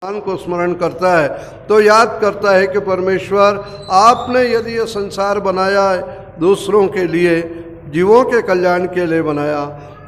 भगवान को स्मरण करता है तो याद करता है कि परमेश्वर आपने यदि ये संसार बनाया है दूसरों के लिए, जीवों के कल्याण के लिए बनाया,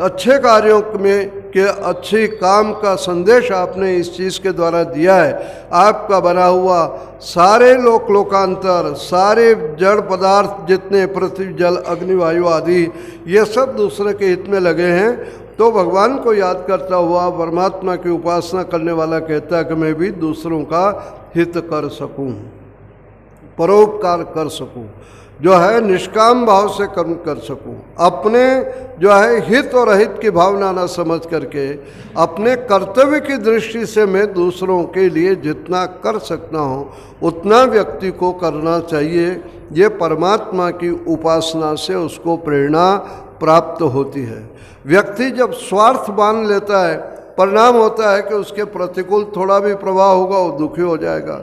अच्छे कार्यों में के अच्छी काम का संदेश आपने इस चीज़ के द्वारा दिया है। आपका बना हुआ सारे लोकांतर, सारे जड़ पदार्थ जितने पृथ्वी जल अग्नि वायु आदि, ये सब दूसरे के हित में लगे हैं। तो भगवान को याद करता हुआ परमात्मा की उपासना करने वाला कहता है कि मैं भी दूसरों का हित कर सकूं, परोपकार कर सकूं, जो है निष्काम भाव से कर्म कर सकूं, अपने जो है हित और अहित की भावना न समझ करके अपने कर्तव्य की दृष्टि से मैं दूसरों के लिए जितना कर सकता हूं उतना व्यक्ति को करना चाहिए। ये परमात्मा की उपासना से उसको प्रेरणा प्राप्त होती है। व्यक्ति जब स्वार्थ मान लेता है, परिणाम होता है कि उसके प्रतिकूल थोड़ा भी प्रभाव होगा वो दुखी हो जाएगा,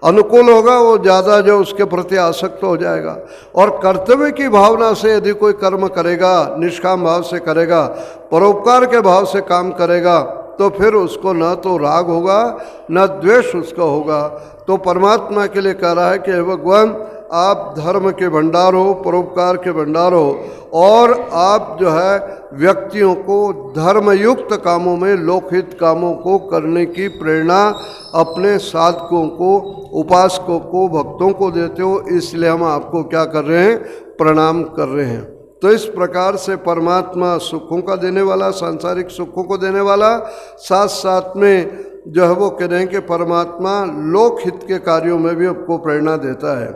अनुकूल होगा वो ज़्यादा जो उसके प्रति आसक्त हो जाएगा। और कर्तव्य की भावना से यदि कोई कर्म करेगा, निष्काम भाव से करेगा, परोपकार के भाव से काम करेगा, तो फिर उसको न तो राग होगा न द्वेष उसका होगा। तो परमात्मा के लिए कह रहा है कि भगवान आप धर्म के भंडार हो, परोपकार के भंडार हो, और आप जो है व्यक्तियों को धर्मयुक्त कामों में, लोकहित कामों को करने की प्रेरणा अपने साधकों को, उपासकों को, भक्तों को देते हो। इसलिए हम आपको क्या कर रहे हैं, प्रणाम कर रहे हैं। तो इस प्रकार से परमात्मा सुखों का देने वाला, सांसारिक सुखों को देने वाला, साथ साथ में जो है वो कह रहे हैं कि परमात्मा लोकहित के कार्यों में भी आपको प्रेरणा देता है।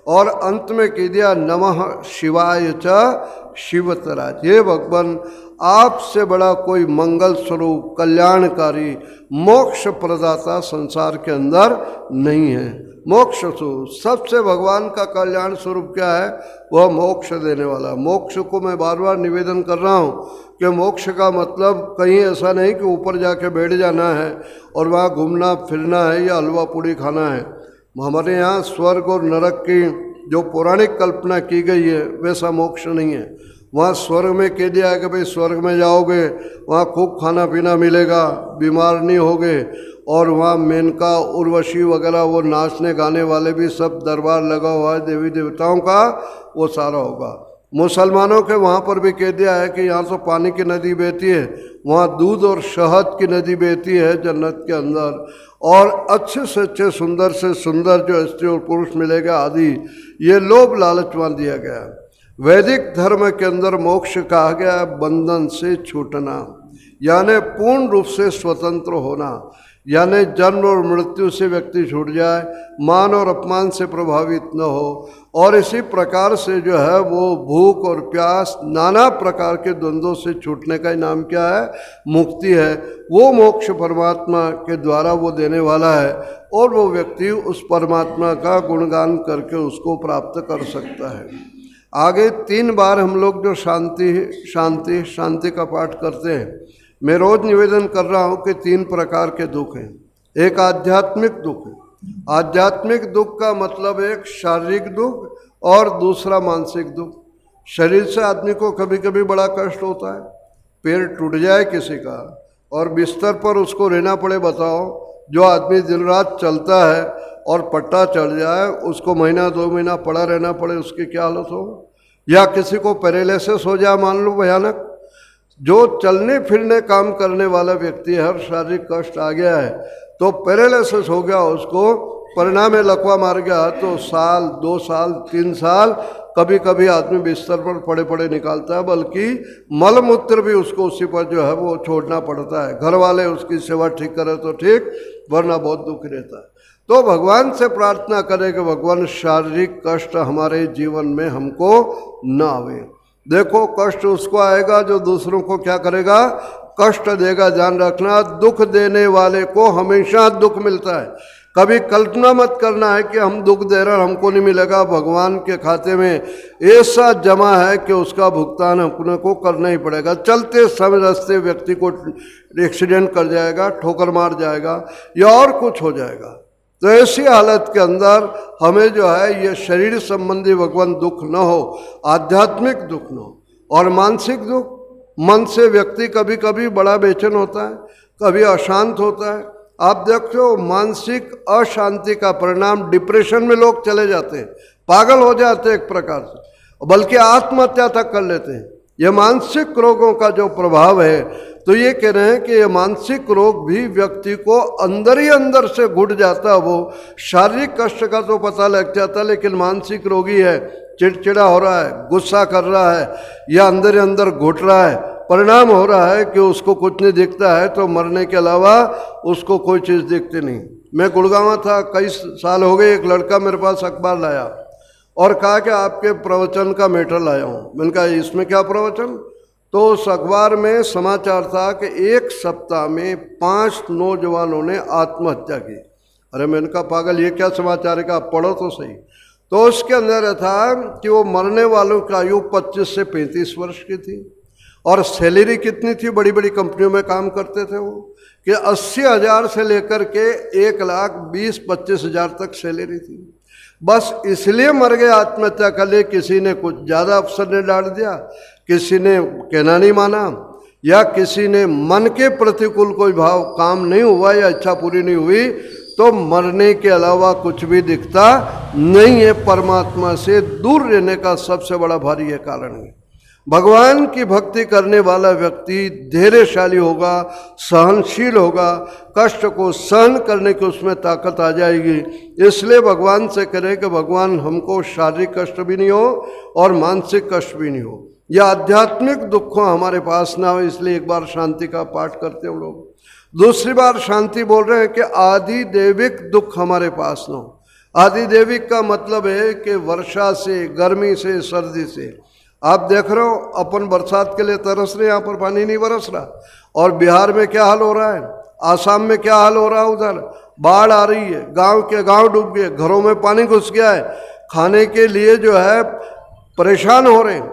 और अंत में कह दिया नमः शिवाय च शिवतराज। ये भगवान आपसे बड़ा कोई मंगल स्वरूप, कल्याणकारी, मोक्ष प्रदाता संसार के अंदर नहीं है। मोक्ष स्वरूप सबसे भगवान का कल्याण स्वरूप क्या है, वह मोक्ष देने वाला। मोक्ष को मैं बार बार निवेदन कर रहा हूँ कि मोक्ष का मतलब कहीं ऐसा नहीं कि ऊपर जाके बैठ जाना है और वहाँ घूमना फिरना है या हलवा पूड़ी खाना है। हमारे यहाँ स्वर्ग और नरक की जो पौराणिक कल्पना की गई है वैसा मोक्ष नहीं है। वहाँ स्वर्ग में कह दिया है कि भाई स्वर्ग में जाओगे, वहाँ खूब खाना पीना मिलेगा, बीमार नहीं होगे, और वहाँ मेनका, उर्वशी वगैरह वो नाचने गाने वाले भी सब दरबार लगा हुआ है देवी देवताओं का, वो सारा होगा। मुसलमानों के वहाँ पर भी कह दिया है कि यहाँ तो पानी की नदी बहती है, वहाँ दूध और शहद की नदी बहती है जन्नत के अंदर, और अच्छे से अच्छे, सुंदर से सुंदर जो स्त्री और पुरुष मिलेगा आदि। ये लोभ लालच वहाँ दिया गया है। वैदिक धर्म के अंदर मोक्ष कहा गया है बंधन से छूटना, यानी पूर्ण रूप से स्वतंत्र होना, यानी जन्म और मृत्यु से व्यक्ति छूट जाए, मान और अपमान से प्रभावित न हो, और इसी प्रकार से जो है वो भूख और प्यास, नाना प्रकार के द्वंद्वों से छूटने का ही नाम क्या है, मुक्ति है। वो मोक्ष परमात्मा के द्वारा वो देने वाला है, और वो व्यक्ति उस परमात्मा का गुणगान करके उसको प्राप्त कर सकता है। आगे 3 बार हम लोग जो शांति शांति शांति का पाठ करते हैं, मैं रोज निवेदन कर रहा हूँ कि 3 प्रकार के दुख हैं। एक आध्यात्मिक दुख है। आध्यात्मिक दुख का मतलब एक शारीरिक दुख और दूसरा मानसिक दुख। शरीर से आदमी को कभी कभी बड़ा कष्ट होता है, पैर टूट जाए किसी का और बिस्तर पर उसको रहना पड़े। बताओ, जो आदमी दिन रात चलता है और पट्टा चढ़ जाए, उसको महीना 2 महीना पड़ा रहना पड़े, उसकी क्या हालत हो। या किसी को पैरालिसिस हो जाए, मान लो भयानक, जो चलने फिरने काम करने वाला व्यक्ति है, हर शारीरिक कष्ट आ गया है तो पैरालिसिस हो गया, उसको परिणाम में लकवा मार गया, तो साल 2 साल 3 साल कभी कभी आदमी बिस्तर पर पड़े पड़े निकालता है, बल्कि मलमूत्र भी उसको उसी पर जो है वो छोड़ना पड़ता है। घर वाले उसकी सेवा ठीक करे तो ठीक, वरना बहुत दुख रहता है। तो भगवान से प्रार्थना करें कि भगवान शारीरिक कष्ट हमारे जीवन में हमको न आवे। देखो, कष्ट उसको आएगा जो दूसरों को क्या करेगा, कष्ट देगा। ध्यान रखना, दुख देने वाले को हमेशा दुख मिलता है। कभी कल्पना मत करना है कि हम दुख दे रहे हैं हमको नहीं मिलेगा। भगवान के खाते में ऐसा जमा है कि उसका भुगतान अपने को करना ही पड़ेगा। चलते समय रास्ते व्यक्ति को एक्सीडेंट कर जाएगा, ठोकर मार जाएगा या और कुछ हो जाएगा। तो ऐसी हालत के अंदर हमें जो है ये शरीर संबंधी भगवान दुख न हो, आध्यात्मिक दुख न हो। और मानसिक दुख, मन से व्यक्ति कभी कभी बड़ा बेचैन होता है, कभी अशांत होता है, आप देखते हो मानसिक अशांति का परिणाम डिप्रेशन में लोग चले जाते हैं, पागल हो जाते हैं एक प्रकार से, बल्कि आत्महत्या तक कर लेते हैं। यह मानसिक रोगों का जो प्रभाव है, तो ये कह रहे हैं कि ये मानसिक रोग भी व्यक्ति को अंदर ही अंदर से घुट जाता है। वो शारीरिक कष्ट का तो पता लग जाता है, लेकिन मानसिक रोगी है, चिड़चिड़ा हो रहा है, गुस्सा कर रहा है, या अंदर ही अंदर घुट रहा है, परिणाम हो रहा है कि उसको कुछ नहीं दिखता है, तो मरने के अलावा उसको कोई चीज़ दिखती नहीं। मैं गुड़गांव था, कई साल हो गए, एक लड़का मेरे पास अखबार लाया और कहा कि आपके प्रवचन का मैटर लाया हूँ। मैंने कहा इसमें क्या प्रवचन? तो उस अखबार में समाचार था कि एक सप्ताह में 5 नौजवानों ने आत्महत्या की। अरे मैंने कहा पागल, ये क्या समाचार है? का पढ़ो तो सही। तो उसके अंदर था कि वो मरने वालों की आयु 25 से 35 वर्ष की थी, और सैलरी कितनी थी? बड़ी बड़ी कंपनियों में काम करते थे वो, कि 80,000 से लेकर के 1,20,25,000 तक सैलरी थी। बस इसलिए मर गए आत्महत्या कर लिए। किसी ने कुछ ज़्यादा अफसर ने डांट दिया, किसी ने कहना नहीं माना, या किसी ने मन के प्रतिकूल कोई भाव, काम नहीं हुआ या इच्छा पूरी नहीं हुई, तो मरने के अलावा कुछ भी दिखता नहीं है। परमात्मा से दूर रहने का सबसे बड़ा भारी यह कारण है। भगवान की भक्ति करने वाला व्यक्ति धैर्यशाली होगा, सहनशील होगा, कष्ट को सहन करने की उसमें ताकत आ जाएगी। इसलिए भगवान से करें कि भगवान हमको शारीरिक कष्ट भी नहीं हो और मानसिक कष्ट भी नहीं हो, या आध्यात्मिक दुखों हमारे पास ना हो। इसलिए एक बार शांति का पाठ करते हैं हम लोग, दूसरी बार शांति बोल रहे हैं कि आदि दैविक दुख हमारे पास ना हो। आदि दैविक का मतलब है कि वर्षा से, गर्मी से, सर्दी से। आप देख रहे हो अपन बरसात के लिए तरस रहे, यहाँ पर पानी नहीं बरस रहा। और बिहार में क्या हाल हो रहा है, आसाम में क्या हाल हो रहा है, उधर बाढ़ आ रही है, गांव के गांव डूब गए, घरों में पानी घुस गया है, खाने के लिए जो है परेशान हो रहे हैं।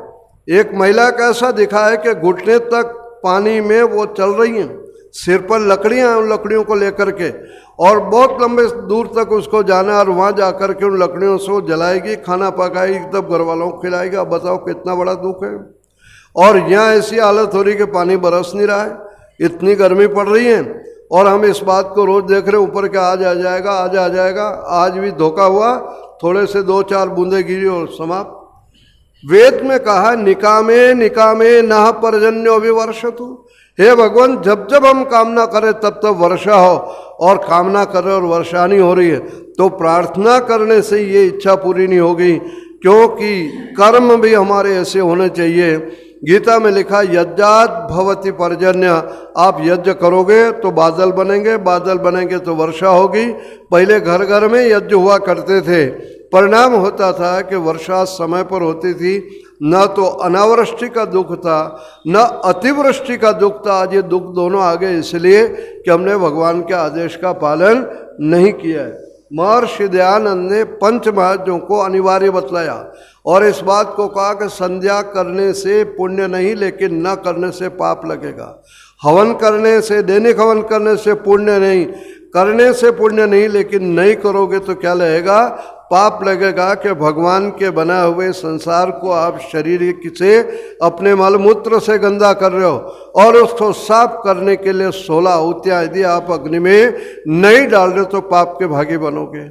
एक महिला का ऐसा दिखा है कि घुटने तक पानी में वो चल रही हैं, सिर पर लकड़ियाँ हैं, उन लकड़ियों को लेकर के, और बहुत लंबे दूर तक उसको जाना, और वहाँ जाकर के उन लकड़ियों से वो जलाएगी, खाना पकाएगी, तब घर वालों को खिलाएगी। अब बताओ कितना बड़ा दुख है। और यहाँ ऐसी हालत हो रही कि पानी बरस नहीं रहा है, इतनी गर्मी पड़ रही है, और हम इस बात को रोज़ देख रहे हैं ऊपर के आज आ जाएगा, आज आ जाएगा। आज भी धोखा हुआ, थोड़े से 2-4 बूंदे गिरी और समाप्त। वेद में कहा निकामे निकामे नः पर्जन्यो विवर्षतु। हे भगवान, जब जब हम कामना करें तब तब वर्षा हो, और कामना कर रहे और वर्षा नहीं हो रही है, तो प्रार्थना करने से ये इच्छा पूरी नहीं होगी, क्योंकि कर्म भी हमारे ऐसे होने चाहिए। गीता में लिखा यज्ञात भवति पर्जन्य, आप यज्ञ करोगे तो बादल बनेंगे, बादल बनेंगे तो वर्षा होगी। पहले घर घर में यज्ञ हुआ करते थे, परिणाम होता था कि वर्षा समय पर होती थी, न तो अनावृष्टि का दुख था, न अतिवृष्टि का दुख था। आज ये दुख दोनों आ गए इसलिए कि हमने भगवान के आदेश का पालन नहीं किया है। महर्षि दयानंद ने पंच महायज्ञों को अनिवार्य बतलाया, और इस बात को कहा कि संध्या करने से पुण्य नहीं, लेकिन न करने से पाप लगेगा। हवन करने से, दैनिक हवन करने से पुण्य नहीं, करने से पुण्य नहीं, लेकिन नहीं करोगे तो क्या लगेगा? पाप लगेगा कि भगवान के बनाए हुए संसार को आप शरीर से, अपने मलमूत्र से गंदा कर रहे हो, और उसको साफ करने के लिए 16 आहुतियाँ यदि आप अग्नि में नहीं डाल रहे तो पाप के भागी बनोगे।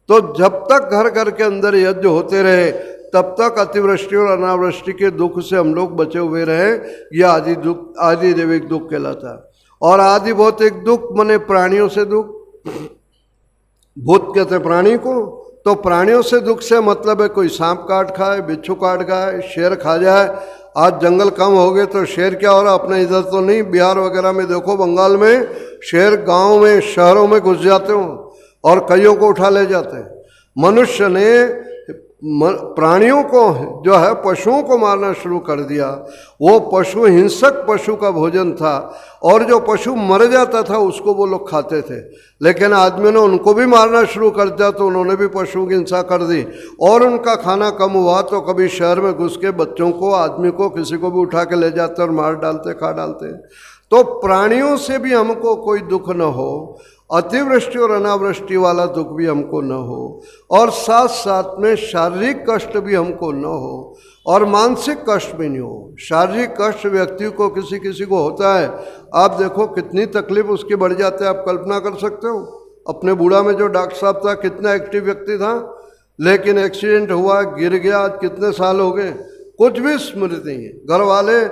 तो जब तक घर घर के अंदर यज्ञ होते रहे, तब तक अतिवृष्टि और अनावृष्टि के दुख से हम लोग बचे हुए रहे। यह आदि दुख, आदि दैविक दुख कहलाता है। और आदि भौतिक दुख माने प्राणियों से दुख। भूत कहते हैं प्राणी को, तो प्राणियों से दुख से मतलब है कोई सांप काट खाए, बिच्छू काट खाए, शेर खा जाए। आज जंगल कम हो गए तो शेर क्या हो रहा, अपने इधर तो नहीं, बिहार वगैरह में देखो, बंगाल में शेर गांव में, शहरों में घुस जाते हो और कईयों को उठा ले जाते हैं। मनुष्य ने प्राणियों को जो है, पशुओं को मारना शुरू कर दिया। वो पशु हिंसक पशु का भोजन था, और जो पशु मर जाता था उसको वो लोग खाते थे। लेकिन आदमी ने उनको भी मारना शुरू कर दिया, तो उन्होंने भी पशुओं की हिंसा कर दी, और उनका खाना कम हुआ तो कभी शहर में घुस के बच्चों को, आदमी को, किसी को भी उठा के ले जाते और मार डालते, खा डालते। तो प्राणियों से भी हमको कोई दुख न हो, अतिवृष्टि और अनावृष्टि वाला दुख भी हमको न हो, और साथ साथ में शारीरिक कष्ट भी हमको न हो, और मानसिक कष्ट भी नहीं हो। शारीरिक कष्ट व्यक्ति को किसी किसी को होता है, आप देखो कितनी तकलीफ उसकी बढ़ जाती है, आप कल्पना कर सकते हो। अपने बूढ़ा में जो डॉक्टर साहब था कितना एक्टिव व्यक्ति था, लेकिन एक्सीडेंट हुआ, गिर गया, आज कितने साल हो गए, कुछ भी स्मृति नहीं है। घर वाले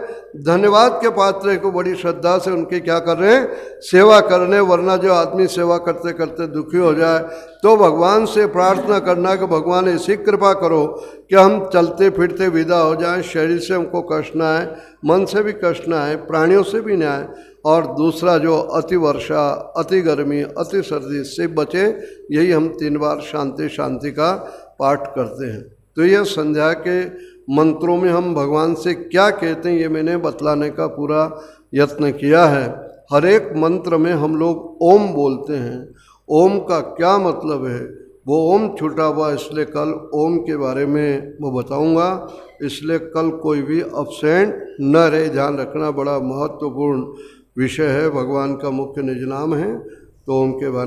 धन्यवाद के पात्र हैं को बड़ी श्रद्धा से उनकी क्या कर रहे हैं, सेवा करने। वरना जो आदमी सेवा करते करते दुखी हो जाए तो भगवान से प्रार्थना करना कि भगवान ऐसी कृपा करो कि हम चलते फिरते विदा हो जाएं, शरीर से हमको कष्ट ना आए, मन से भी कष्ट ना आए, प्राणियों से भी ना आए, और दूसरा जो अति वर्षा, अति गर्मी, अति सर्दी से बचे। यही हम 3 बार शांति शांति का पाठ करते हैं। तो यह संध्या के मंत्रों में हम भगवान से क्या कहते हैं ये मैंने बतलाने का पूरा यत्न किया है। हर एक मंत्र में हम लोग ओम बोलते हैं। ओम का क्या मतलब है, वो ओम छूटा हुआ, इसलिए कल ओम के बारे में वो बताऊंगा, इसलिए कल कोई भी अब्सेंट न रहे। ध्यान रखना, बड़ा महत्वपूर्ण विषय है, भगवान का मुख्य निज नाम है, तो ओम के बारे